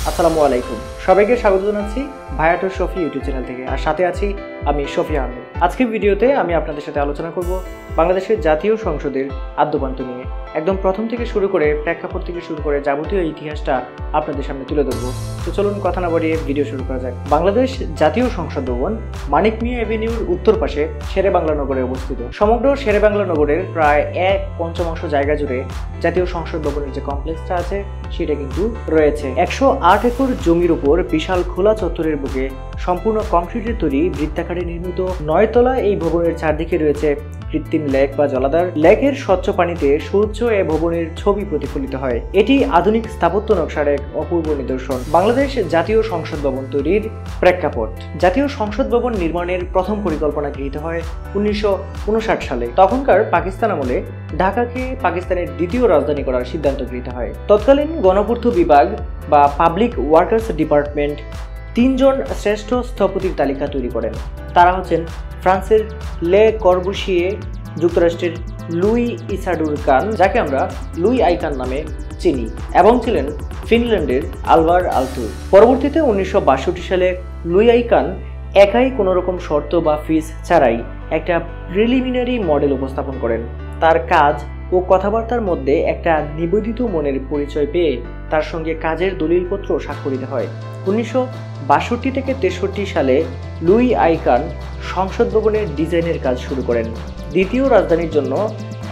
আসসালামু আলাইকুম, সবাইকে স্বাগত জানাচ্ছি ভায়াটু শফি ইউটিউব চ্যানেল থেকে। আর সাথে আছি আমি শফি আহমেদ। আজকের ভিডিওতে আমি আপনাদের সাথে আলোচনা করব বাংলাদেশের জাতীয় সংসদের আদ্যপান্ত নিয়ে। একদম প্রথম থেকে শুরু করে প্রেক্ষাপট থেকে শুরু করে যাবতীয় ইতিহাসটা আপনাদের সামনে তুলে ধরবো। তো চলুন কথা না বাড়িয়ে ভিডিও শুরু করা যাক। বাংলাদেশ জাতীয় সংসদ ভবন মানিক মিয়া এভিনিউর উত্তর পাশে শেরেবাংলা নগরে অবস্থিত। সমগ্র শেরেবাংলা নগরের প্রায় 1/5 জায়গা জুড়ে জাতীয় সংসদ ভবনের যে কমপ্লেক্সটা আছে সেটা কিন্তু রয়েছে। 108 একর জমির উপর বিশাল খোলা চত্বরের বুকে সম্পূর্ণ কংক্রিটের তৈরি বৃত্তাকারে নির্মিত 9 তলা এই ভবনের চারদিকে রয়েছে কৃত্রিম লেক বা জলাধার। লেকের স্বচ্ছ পানিতে সূর্য এ ভবনের ছবি প্রতিফলিত হয়। এটি আধুনিক স্থাপত্য নকশার এক অপূর্ব নিদর্শন। বাংলাদেশ জাতীয় সংসদ ভবন তৈরির প্রেক্ষাপট। জাতীয় সংসদ ভবন নির্মাণের প্রথম পরিকল্পনা গৃহীত হয় 1959 সালে। তখনকার পাকিস্তান আমলে ঢাকাকে পাকিস্তানের দ্বিতীয় রাজধানী করার সিদ্ধান্ত গৃহীত হয়। তৎকালীন গণপূর্ত বিভাগ বা পাবলিক ওয়ার্কার্স ডিপার্টমেন্ট 3 জন শ্রেষ্ঠ স্থপতির তালিকা তৈরি করেন। তারা হচ্ছেন ফ্রান্সের লে করবুশিয়ে, যুক্তরাষ্ট্রের লুই ইসাডুর কান, যাকে আমরা লুই আইকান নামে চিনি, এবং ছিলেন ফিনল্যান্ডের আলভার আলতুর। পরবর্তীতে 1962 সালে লুই আইকান একাই কোনো রকম শর্ত বা ফিস ছাড়াই একটা প্রিলিমিনারি মডেল উপস্থাপন করেন। তার কাজ ও কথাবার্তার মধ্যে একটা নিবেদিত মনের পরিচয় পেয়ে তার সঙ্গে কাজের দলিলপত্র স্বাক্ষরিত হয়। 1962 থেকে 63 সালে লুই আইকান সংসদ ভবনের ডিজাইনের কাজ শুরু করেন। দ্বিতীয় রাজধানীর জন্য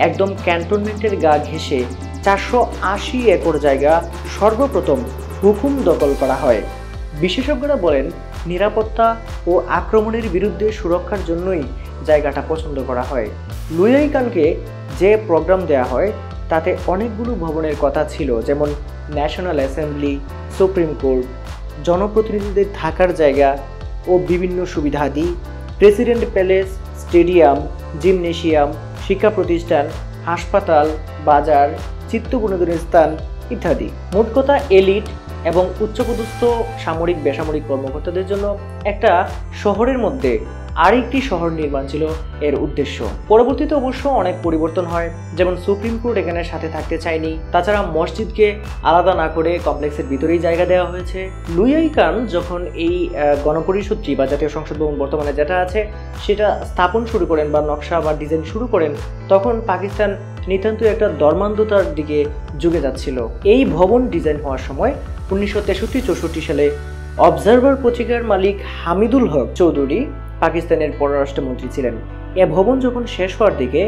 একদম ক্যান্টনমেন্টের গা ঘেঁষে 480 একর জায়গা সর্বপ্রথম হুকুম দখল করা হয়। বিশেষজ্ঞরা বলেন, নিরাপত্তা ও আক্রমণের বিরুদ্ধে সুরক্ষার জন্যই জায়গাটা পছন্দ করা হয়। লুই আইকানকে যে প্রোগ্রাম দেয়া হয় তাতে অনেকগুলো ভবনের কথা ছিল, যেমন ন্যাশনাল অ্যাসেম্বলি, সুপ্রিম কোর্ট, জনপ্রতিনিধিদের থাকার জায়গা ও বিভিন্ন সুবিধাদি, প্রেসিডেন্ট প্যালেস, স্টেডিয়াম, জিমনেশিয়াম, শিক্ষা প্রতিষ্ঠান, হাসপাতাল, বাজার, চিত্ত বিনোদনের স্থান ইত্যাদি। মোট কথা এলিট এবং উচ্চপদস্থ সামরিক বেসামরিক কর্মকর্তাদের জন্য একটা শহরের মধ্যে আরেকটি শহর নির্মাণ ছিল এর উদ্দেশ্য। পরবর্তীতে অবশ্য অনেক পরিবর্তন হয়, যেমন সুপ্রিম কোর্ট এখানে সাথে থাকতে চায়নি। তাছাড়া মসজিদকে আলাদা না করে কমপ্লেক্সের ভিতরেই জায়গা দেওয়া হয়েছে। লুই আইকান যখন এই গণপরিষদটি বা জাতীয় সংসদ ভবন বর্তমানে যেটা আছে সেটা স্থাপন শুরু করেন বা নকশা বা ডিজাইন শুরু করেন, তখন পাকিস্তান নিতান্ত একটা ধর্মান্ধতার দিকে ঝুঁকে যাচ্ছিল। এই ভবন ডিজাইন হওয়ার সময় 1963-64 সালে অবজারভার পত্রিকার মালিক হামিদুল হক চৌধুরী পাকিস্তানের পররাষ্ট্রমন্ত্রী ছিলেন। এ ভবন যখন শেষ হওয়ার দিকে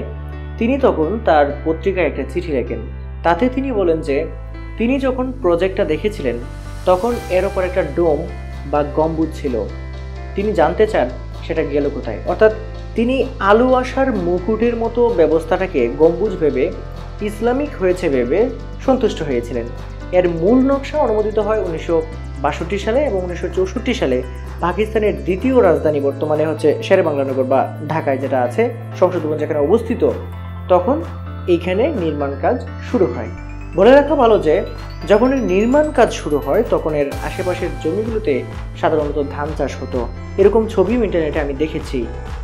তিনি তখন তার পত্রিকায় একটা চিঠি লেখেন। তাতে তিনি বলেন যে তিনি যখন প্রজেক্টটা দেখেছিলেন তখন এর ওপর একটা ডোম বা গম্বুজ ছিল। তিনি জানতে চান সেটা গেল কোথায়। অর্থাৎ তিনি আলু আসার মুকুটের মতো ব্যবস্থাটাকে গম্বুজ ভেবে ইসলামিক হয়েছে ভেবে সন্তুষ্ট হয়েছিলেন। এর মূল নকশা অনুমোদিত হয় 1962 সালে এবং 1964 সালে পাকিস্তানের দ্বিতীয় রাজধানী বর্তমানে হচ্ছে শেরেবাংলা নগর বা ঢাকায় যেটা আছে সংসদ ভবন যেখানে অবস্থিত, তখন এইখানে নির্মাণ কাজ শুরু হয়। বলে রাখা ভালো যে যখন এর নির্মাণ কাজ শুরু হয় তখন এর আশেপাশের জমিগুলোতে সাধারণত ধান চাষ হতো। এরকম ছবিও ইন্টারনেটে আমি দেখেছি।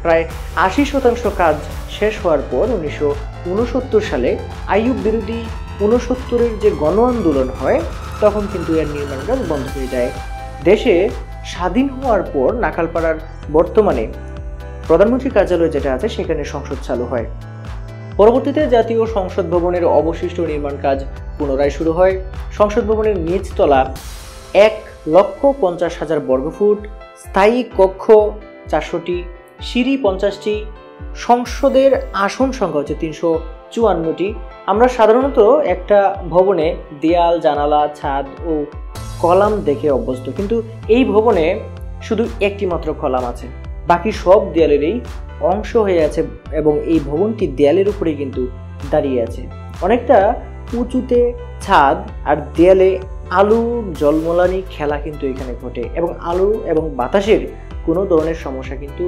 প্রায় 80% কাজ শেষ হওয়ার পর 1969 সালে আইয়ুব বিরোধী 69-এর যে গণ আন্দোলন হয় তখন কিন্তু এর নির্মাণ কাজ বন্ধ হয়ে যায়। দেশে স্বাধীন হওয়ার পর নাখালপাড়ার বর্তমানে প্রধানমন্ত্রী কার্যালয় যেটা আছে সেখানে সংসদ চালু হয়। পরবর্তীতে জাতীয় সংসদ ভবনের অবশিষ্ট নির্মাণ কাজ পুনরায় শুরু হয়। সংসদ ভবনের নিচতলা 1,50,000 বর্গফুট, স্থায়ী কক্ষ 400টি, সিঁড়ি 50টি, সংসদের আসন সংখ্যা হচ্ছে 354টি। আমরা সাধারণত একটা ভবনে দেয়াল, জানালা, ছাদ ও কলাম দেখে অভ্যস্ত, কিন্তু এই ভবনে শুধু একটি মাত্র কলাম আছে, বাকি সব দেয়ালেরই অংশ হয়ে আছে এবং এই ভবনটি দেয়ালের উপরেই কিন্তু দাঁড়িয়ে আছে। অনেকটা উঁচুতে ছাদ আর দেয়ালে আলু জলমলানি খেলা কিন্তু এখানে ঘটে এবং আলু এবং বাতাসের কোনো ধরনের সমস্যা কিন্তু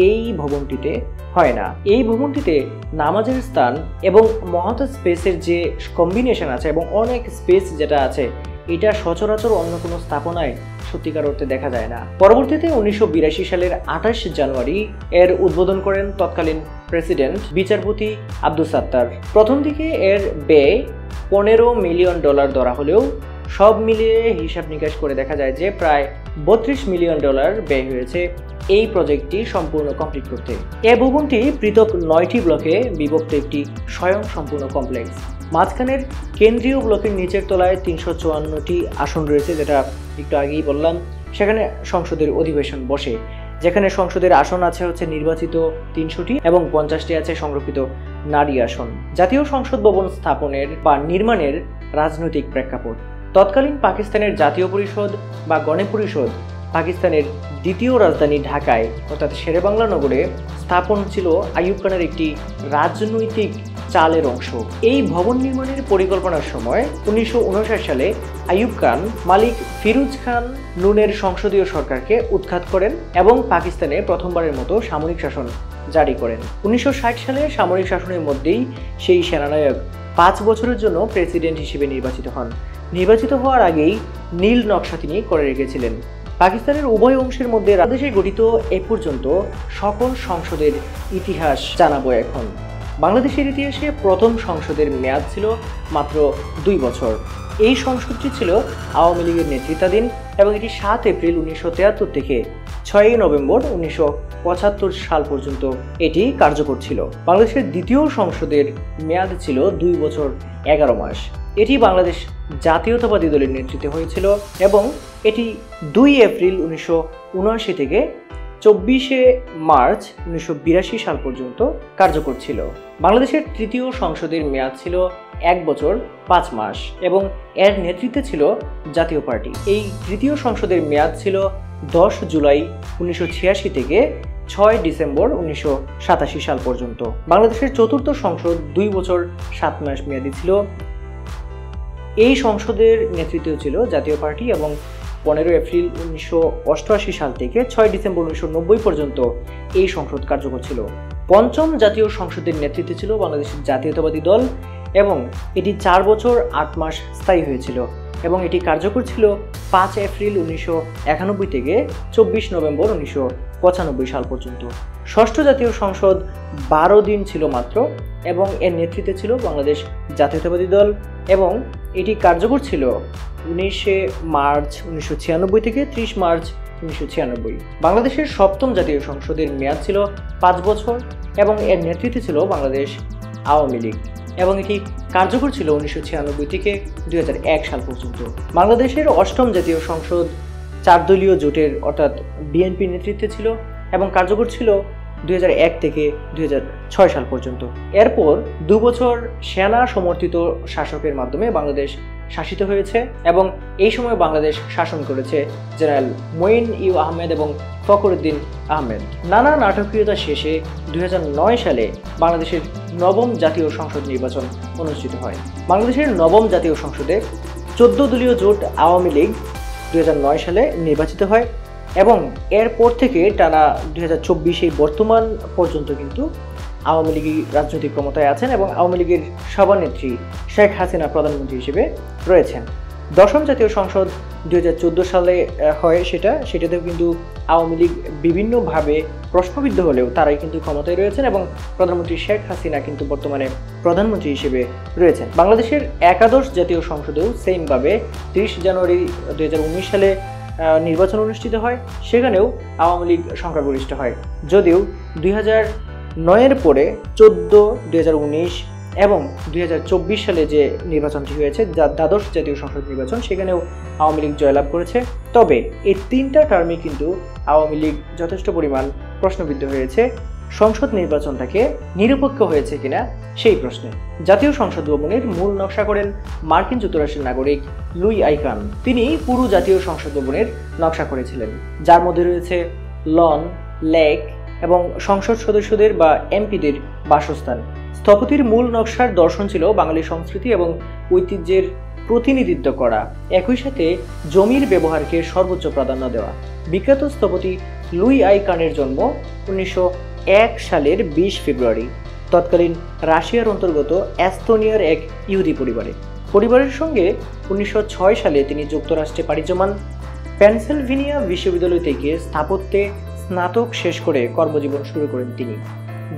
এই ভবনটিতে হয় না। এই ভবনটিতে নামাজের স্থান এবং মহৎ স্পেসের যে কম্বিনেশন আছে এবং অনেক স্পেস যেটা আছে এটা সচরাচর অন্য কোনো স্থাপনায় সত্যিকার অর্থে দেখা যায় না। পরবর্তীতে 1982 সালের 28 জানুয়ারি এর উদ্বোধন করেন তৎকালীন প্রেসিডেন্ট বিচারপতি আব্দুস সাত্তার। প্রথম দিকে এর ব্যয় $15 মিলিয়ন ধরা হলেও সব মিলিয়ে হিসাব নিকাশ করে দেখা যায় যে প্রায় $32 মিলিয়ন ব্যয় হয়েছে এই প্রজেক্টটি সম্পূর্ণ কমপ্লিট করতে। এই ভবনটি পৃথক 9টি ব্লকে বিভক্ত একটি স্বয়ংসম্পূর্ণ কমপ্লেক্স। মাঝখানের কেন্দ্রীয় ব্লকের নিচের তলায় 354টি আসন রয়েছে, যেটা একটু আগেই বললাম। সেখানে সংসদের অধিবেশন বসে, যেখানে সংসদের আসন আছে নির্বাচিত 300টি এবং 50টি আছে সংরক্ষিত নারী আসন। জাতীয় সংসদ ভবন স্থাপনের বা নির্মাণের রাজনৈতিক প্রেক্ষাপট। তৎকালীন পাকিস্তানের জাতীয় পরিষদ বা গণপরিষদ পাকিস্তানের দ্বিতীয় রাজধানী ঢাকায় অর্থাৎ শেরেবাংলা নগরে স্থাপন ছিল আইয়ুব খানের একটি রাজনৈতিক চালের অংশ। এই ভবন নির্মাণের পরিকল্পনার সময় 1959 সালে আইয়ুব খান মালিক ফিরোজ খান নুনের সংসদীয় সরকারকে উৎখাত করেন এবং পাকিস্তানে প্রথমবারের মতো সামরিক শাসন জারি করেন। 1960 সালে সামরিক শাসনের মধ্যেই সেই সেনানায়ক 5 বছরের জন্য প্রেসিডেন্ট হিসেবে নির্বাচিত হন। নির্বাচিত হওয়ার আগেই নীল নকশা তিনি করে রেখেছিলেন। পাকিস্তানের উভয় অংশের মধ্যে বাংলাদেশে গঠিত এ পর্যন্ত সকল সংসদের ইতিহাস জানাবো এখন। বাংলাদেশের ইতিহাসে প্রথম সংসদের মেয়াদ ছিল মাত্র 2 বছর। এই সংসদটি ছিল আওয়ামী লীগের নেতৃত্বাধীন এবং এটি 7 এপ্রিল 1973 থেকে 6 নভেম্বর 1975 সাল পর্যন্ত এটি কার্যকর ছিল। বাংলাদেশের দ্বিতীয় সংসদের মেয়াদ ছিল 2 বছর 11 মাস। এটি বাংলাদেশ জাতীয়তাবাদী দলের নেতৃত্বে হয়েছিল এবং এটি 2 এপ্রিল 1979 থেকে 24 মার্চ 1982 সাল পর্যন্ত কার্যকর ছিল। বাংলাদেশের তৃতীয় সংসদের মেয়াদ ছিল 1 বছর 5 মাস এবং এর নেতৃত্বে ছিল জাতীয় পার্টি। এই তৃতীয় সংসদের মেয়াদ ছিল 10 জুলাই 1986 থেকে 6 ডিসেম্বর 1987 সাল পর্যন্ত। বাংলাদেশের চতুর্থ সংসদ 2 বছর 7 মাস মেয়াদী ছিল। এই সংসদের নেতৃত্বে ছিল জাতীয় পার্টি এবং 15 এপ্রিল 1988 সাল থেকে 6 ডিসেম্বর 1990 পর্যন্ত এই সংসদ কার্যকর ছিল। পঞ্চম জাতীয় সংসদের নেতৃত্বে ছিল বাংলাদেশের জাতীয়তাবাদী দল এবং এটি 4 বছর 8 মাস স্থায়ী হয়েছিল এবং এটি কার্যকর ছিল 5 এপ্রিল 1991 থেকে 24 নভেম্বর 1995 সাল পর্যন্ত। ষষ্ঠ জাতীয় সংসদ 12 দিন ছিল মাত্র এবং এর নেতৃত্বে ছিল বাংলাদেশ জাতীয়তাবাদী দল এবং এটি কার্যকর ছিল 19 মার্চ 1996 থেকে 30 মার্চ 1996। বাংলাদেশের সপ্তম জাতীয় সংসদের মেয়াদ ছিল 5 বছর এবং এর নেতৃত্বে ছিল বাংলাদেশ আওয়ামী লীগ এবং এটি কার্যকর ছিল 1996 থেকে 2001 সাল পর্যন্ত। বাংলাদেশের অষ্টম জাতীয় সংসদ 4 দলীয় জোটের অর্থাৎ বিএনপি নেতৃত্বে ছিল এবং কার্যকর ছিল 2001 থেকে 2006 সাল পর্যন্ত। এরপর 2 বছর সেনা সমর্থিত শাসকের মাধ্যমে বাংলাদেশ শাসিত হয়েছে এবং এই সময় বাংলাদেশ শাসন করেছে জেনারেল মঈন ইউ আহমেদ এবং ফখরুদ্দিন আহমেদ। নানা নাটকীয়তা শেষে 2009 সালে বাংলাদেশের নবম জাতীয় সংসদ নির্বাচন অনুষ্ঠিত হয়। বাংলাদেশের নবম জাতীয় সংসদে 14 দলীয় জোট আওয়ামী লীগ 2009 সালে নির্বাচিত হয় এবং এরপর থেকে টানা 2024 বর্তমান পর্যন্ত কিন্তু আওয়ামী লীগ রাজনৈতিক ক্ষমতায় আছেন এবং আওয়ামী লীগের সভানেত্রী শেখ হাসিনা প্রধানমন্ত্রী হিসেবে রয়েছেন। দশম জাতীয় সংসদ 2014 সালে হয়, সেটাতেও কিন্তু আওয়ামী লীগ বিভিন্নভাবে প্রশ্নবিদ্ধ হলেও তারাই কিন্তু ক্ষমতায় রয়েছেন এবং প্রধানমন্ত্রী শেখ হাসিনা কিন্তু বর্তমানে প্রধানমন্ত্রী হিসেবে রয়েছেন। বাংলাদেশের একাদশ জাতীয় সংসদেও সেমভাবে 30 জানুয়ারি 2019 সালে নির্বাচন অনুষ্ঠিত হয়, সেখানেও আওয়ামী লীগ সংখ্যাগরিষ্ঠ হয়। যদিও 2009-এর পরে 14, 2019 এবং 2024 সালে যে নির্বাচনটি হয়েছে দ্বাদশ জাতীয় সংসদ নির্বাচন, সেখানেও আওয়ামী লীগ জয়লাভ করেছে। তবে এই 3টা টার্মে কিন্তু আওয়ামী লীগ যথেষ্ট পরিমাণ প্রশ্নবিদ্ধ হয়েছে সংসদ নির্বাচনটাকে নিরপেক্ষ হয়েছে কিনা সেই প্রশ্নে। জাতীয় সংসদ ভবনের মূল নকশা করেন মার্কিন যুক্তরাষ্ট্রের নাগরিক লুই আইকান। তিনি পুরো জাতীয় সংসদ ভবনের নকশা করেছিলেন, যার মধ্যে রয়েছে লন, লেক এবং সংসদ সদস্যদের বা এমপিদের বাসস্থান। স্থপতির মূল নকশার দর্শন ছিল বাঙালি সংস্কৃতি এবং ঐতিহ্যের প্রতিনিধিত্ব করা, একই সাথে জমির ব্যবহারকে সর্বোচ্চ প্রাধান্য দেওয়া। বিখ্যাত স্থপতি লুই আইকানের জন্ম 1901 সালের 20 ফেব্রুয়ারি তৎকালীন রাশিয়ার অন্তর্গত এস্তোনিয়ার এক ইহুদি পরিবারের সঙ্গে 1906 সালে তিনি যুক্তরাষ্ট্রে পাড়ি জমান। পেনসিলভেনিয়া বিশ্ববিদ্যালয় থেকে স্থাপত্যে স্নাতক শেষ করে কর্মজীবন শুরু করেন তিনি।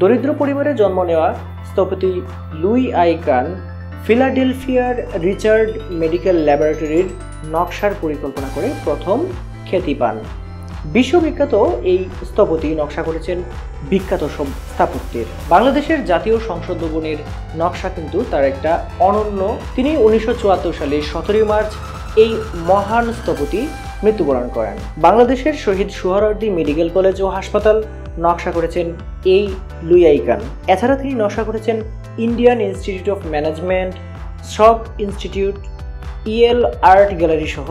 দরিদ্র পরিবারে জন্ম নেওয়া স্থপতি লুই আইকান ফিলাডেলফিয়ার রিচার্ড মেডিকেল ল্যাবরেটরির নকশার পরিকল্পনা করে প্রথম খ্যাতি পান। বিশ্ববিখ্যাত এই স্থপতি নকশা করেছেন বিখ্যাত সব স্থাপত্যের। বাংলাদেশের জাতীয় সংসদ ভবনের নকশা কিন্তু তার একটা অনন্য। তিনি 1974 সালে 17 মার্চ এই মহান স্থপতি মৃত্যুবরণ করেন। বাংলাদেশের শহীদ সোহরাওয়ার্দী মেডিকেল কলেজ ও হাসপাতাল নকশা করেছেন এই লুই আইকান। এছাড়া তিনি নকশা করেছেন Indian institute of management, shock institute, El art gallery সহ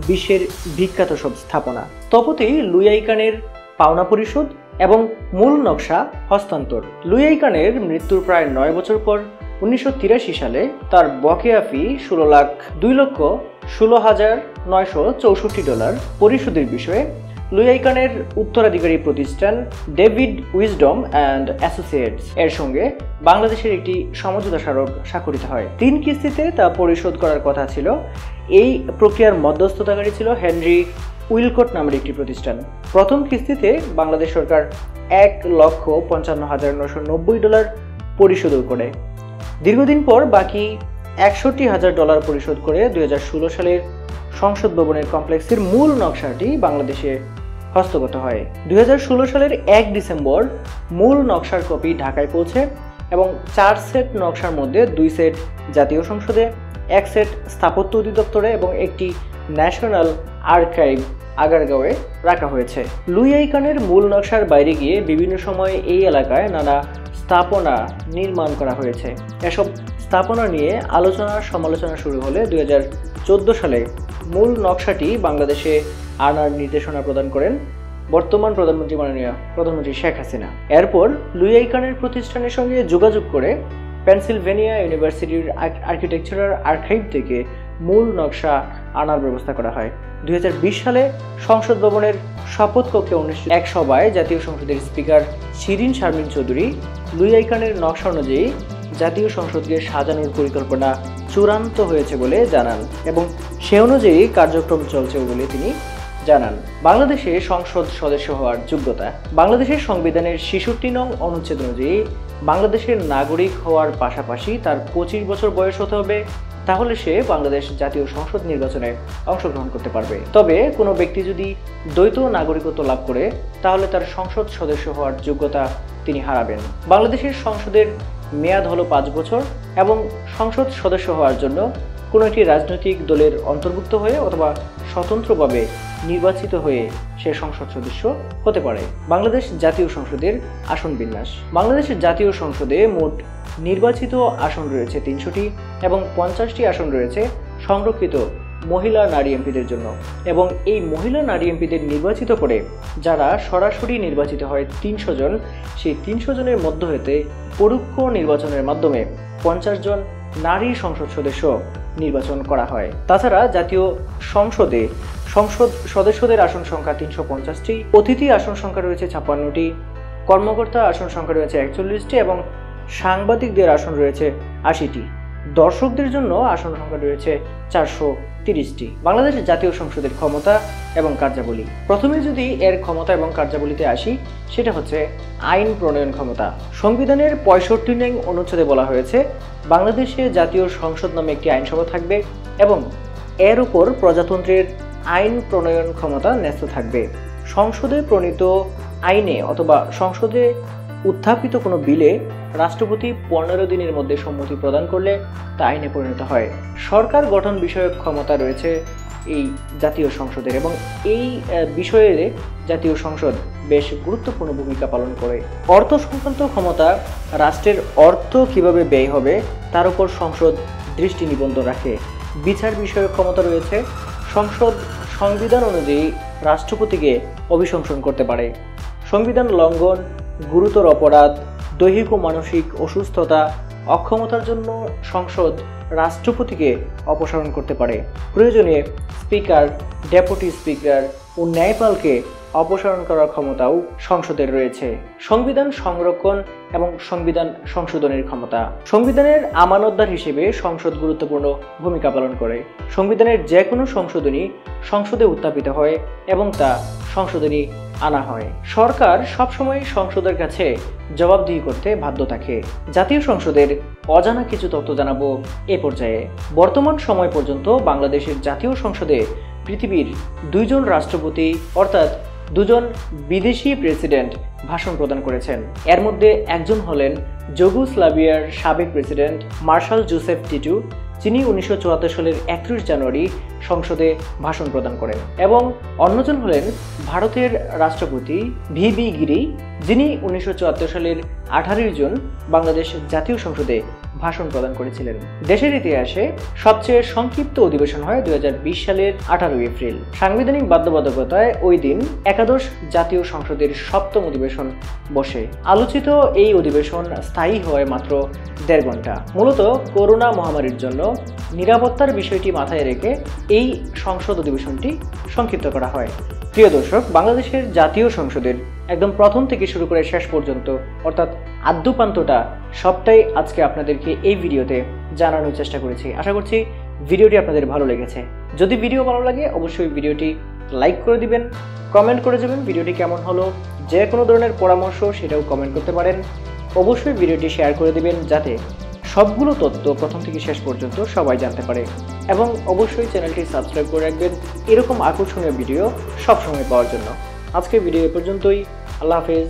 বিশ্বের বিখ্যাত সব স্থাপনা। স্থপতি লুই আইকানের পাওনা পরিশোধ এবং মূল নকশা হস্তান্তর। লুই আইকানের মৃত্যুর প্রায় 9 বছর পর 1983 সালে তার বকেয়া ফি $16,16,964 পরিশোধের বিষয়ে লুই আইকানের উত্তরাধিকারী প্রতিষ্ঠান ডেভিড উইজডম অ্যান্ড অ্যাসোসিয়েটস এর সঙ্গে বাংলাদেশের একটি সমঝোতা স্মারক স্বাক্ষরিত হয়। 3 কিস্তিতে তা পরিশোধ করার কথা ছিল। এই প্রক্রিয়ার মধ্যস্থতাকারী ছিল হেনরি উইলকট নামের একটি প্রতিষ্ঠান। প্রথম কিস্তিতে বাংলাদেশ সরকার $1,55,990 পরিশোধ করে। দীর্ঘদিন পর বাকি $61,000 পরিশোধ করে 2016 সালের সংসদ ভবনের কমপ্লেক্সের মূল নকশাটি বাংলাদেশে হস্তগত হয়। 2016 সালের 1 ডিসেম্বর মূল নকশার কপি ঢাকায় পৌঁছে এবং 4 সেট নকশার মধ্যে 2 সেট জাতীয় সংসদে, 1 সেট স্থাপত্য অধিদপ্তরে এবং একটি ন্যাশনাল আর্কাইভ আগারগাঁওয়ে রাখা হয়েছে। লুই আইকানের মূল নকশার বাইরে গিয়ে বিভিন্ন সময়ে এই এলাকায় নানা স্থাপনা নির্মাণ করা হয়েছে। এসব স্থাপনা নিয়ে আলোচনা সমালোচনা শুরু হলে 2014 সালে মূল নকশাটি বাংলাদেশে আনার নির্দেশনা প্রদান করেন বর্তমান প্রধানমন্ত্রী মাননীয় প্রধানমন্ত্রী শেখ হাসিনা। এরপর লুই আইকানের প্রতিষ্ঠানের সঙ্গে যোগাযোগ করে পেনসিলভেনিয়া ইউনিভার্সিটির আর্কিটেকচারাল আর্কাইভ থেকে মূল নকশা আনার ব্যবস্থা করা হয়। 2020 সালে সংসদ ভবনের শপথ কক্ষে অনুষ্ঠিত এক সভায় জাতীয় সংসদের স্পিকার শিরিন শারমিন চৌধুরী লুই আইকানের নকশা অনুযায়ী জাতীয় সংসদকে সাজানোর পরিকল্পনা চূড়ান্ত হয়েছে বলে জানান এবং সে অনুযায়ী কার্যক্রম চলছে বলে তিনি জানান। বাংলাদেশে সংসদ সদস্য হওয়ার যোগ্যতা। বাংলাদেশের সংবিধানের 66 নং অনুচ্ছেদ অনুযায়ী বাংলাদেশের নাগরিক হওয়ার পাশাপাশি তার 25 বছর বয়স হতে হবে, তাহলে সে বাংলাদেশ জাতীয় সংসদ নির্বাচনে অংশগ্রহণ করতে পারবে। তবে কোনো ব্যক্তি যদি দ্বৈত নাগরিকত্ব লাভ করে তাহলে তার সংসদ সদস্য হওয়ার যোগ্যতা তিনি হারাবেন। বাংলাদেশের সংসদের মেয়াদ হলো 5 বছর এবং সংসদ সদস্য হওয়ার জন্য কোনো একটি রাজনৈতিক দলের অন্তর্ভুক্ত হয়ে অথবা স্বতন্ত্রভাবে নির্বাচিত হয়ে সে সংসদ সদস্য হতে পারে। বাংলাদেশ জাতীয় সংসদের আসন বিন্যাস। বাংলাদেশের জাতীয় সংসদে মোট নির্বাচিত আসন রয়েছে 300টি এবং 50টি আসন রয়েছে সংরক্ষিত মহিলা নারী এমপিদের জন্য এবং এই মহিলা নারী এমপিদের নির্বাচিত করে যারা সরাসরি নির্বাচিত হয় 300 জন, সেই 300 জনের মধ্য হতে পরোক্ষ নির্বাচনের মাধ্যমে 50 জন নারী সংসদ সদস্য নির্বাচন করা হয়। তাছাড়া জাতীয় সংসদে সংসদ সদস্যদের আসন সংখ্যা 350টি, অতিথি আসন সংখ্যা রয়েছে 56টি, কর্মকর্তা আসন সংখ্যা রয়েছে 41টি এবং সাংবাদিকদের আসন রয়েছে 80টি। দর্শকদের জন্য আসন সংখ্যা রয়েছে 430টি। বাংলাদেশের জাতীয় সংসদের ক্ষমতা এবং কার্যাবলী। প্রথমে যদি এর ক্ষমতা এবং কার্যাবলীতে আসি, সেটা হচ্ছে আইন প্রণয়ন ক্ষমতা। সংবিধানের 65 নং অনুচ্ছেদে বলা হয়েছে বাংলাদেশে জাতীয় সংসদ নামে একটি আইনসভা থাকবে এবং এর উপর প্রজাতন্ত্রের আইন প্রণয়ন ক্ষমতা ন্যস্ত থাকবে। সংসদে প্রণীত আইনে অথবা সংসদে উত্থাপিত কোনো বিলে রাষ্ট্রপতি 15 দিনের মধ্যে সম্মতি প্রদান করলে তা আইনে পরিণত হয়। সরকার গঠন বিষয়ক ক্ষমতা রয়েছে এই জাতীয় সংসদের এবং এই বিষয়ে জাতীয় সংসদ বেশ গুরুত্বপূর্ণ ভূমিকা পালন করে। অর্থ সংক্রান্ত ক্ষমতা, রাষ্ট্রের অর্থ কিভাবে ব্যয় হবে তার উপর সংসদ দৃষ্টি নিবদ্ধ রাখে। বিচার বিষয়ক ক্ষমতা রয়েছে। সংসদ সংবিধান অনুযায়ী রাষ্ট্রপতিকে অভিশংসন করতে পারে। সংবিধান লঙ্ঘন, গুরুতর অপরাধ, দৈহিক ও মানসিক অসুস্থতা, অক্ষমতার জন্য সংসদ রাষ্ট্রপতিকে অপসারণ করতে পারে। প্রয়োজনে স্পিকার, ডেপুটি স্পিকার ও ন্যায়পালকে অপসারণ করার ক্ষমতাও সংসদের রয়েছে। সংবিধান সংরক্ষণ এবং সংবিধান সংশোধনের ক্ষমতা। সংবিধানের আমানতদার হিসেবে সংসদ গুরুত্বপূর্ণ ভূমিকা পালন করে। সংবিধানের যে কোনো সংশোধনী সংসদে উত্থাপিত হয় এবং তা সংশোধনী আনা হয়। সরকার সবসময় সংসদের কাছে জবাবদিহি করতে বাধ্য থাকে। জাতীয় সংসদের অজানা কিছু তথ্য জানাবো এ পর্যায়ে। বর্তমান সময় পর্যন্ত বাংলাদেশের জাতীয় সংসদে পৃথিবীর 2 জন রাষ্ট্রপতি অর্থাৎ 2 জন বিদেশি প্রেসিডেন্ট ভাষণ প্রদান করেছেন। এর মধ্যে একজন হলেন যুগোস্লাভিয়ার সাবেক প্রেসিডেন্ট মার্শাল জোসেফ টিটো, যিনি 1974 সালের 31 জানুয়ারি সংসদে ভাষণ প্রদান করেন, এবং অন্যজন হলেন ভারতের রাষ্ট্রপতি ভিবি গিরি, যিনি 1974 সালের 18 জুন বাংলাদেশ জাতীয় সংসদে ভাষণ প্রদান করেছিলেন। দেশের ইতিহাসে সবচেয়ে সংক্ষিপ্ত অধিবেশন হয় 2020 সালের 18 এপ্রিল। সাংবিধানিক বাধ্যবাধকতায় ওই দিন একাদশ জাতীয় সংসদের 7ম অধিবেশন বসে। আলোচিত এই অধিবেশন স্থায়ী হয় মাত্র 1.5 ঘন্টা। মূলত করোনা মহামারীর জন্য নিরাপত্তার বিষয়টি মাথায় রেখে এই সংসদ অধিবেশনটি সংক্ষিপ্ত করা হয়। প্রিয় দর্শক, বাংলাদেশের জাতীয় সংসদের একদম প্রথম থেকে শুরু করে শেষ পর্যন্ত অর্থাৎ আদ্যোপান্তটা সবটাই আজকে আপনাদেরকে এই ভিডিওতে জানানোর চেষ্টা করেছি। আশা করছি ভিডিওটি আপনাদের ভালো লেগেছে। যদি ভিডিও ভালো লাগে অবশ্যই ভিডিওটি লাইক করে দিবেন, কমেন্ট করে যাবেন ভিডিওটি কেমন হলো। যে কোনো ধরনের পরামর্শ সেটাও কমেন্ট করতে পারেন। অবশ্যই ভিডিওটি শেয়ার করে দিবেন যাতে সবগুলো তথ্য প্রথম থেকে শেষ পর্যন্ত সবাই জানতে পারে, এবং অবশ্যই চ্যানেলটি সাবস্ক্রাইব করে রাখবেন এরকম আকর্ষণীয় ভিডিও সবসময় পাওয়ার জন্য। আজকের ভিডিও এ পর্যন্তই। আল্লাহ হাফেজ।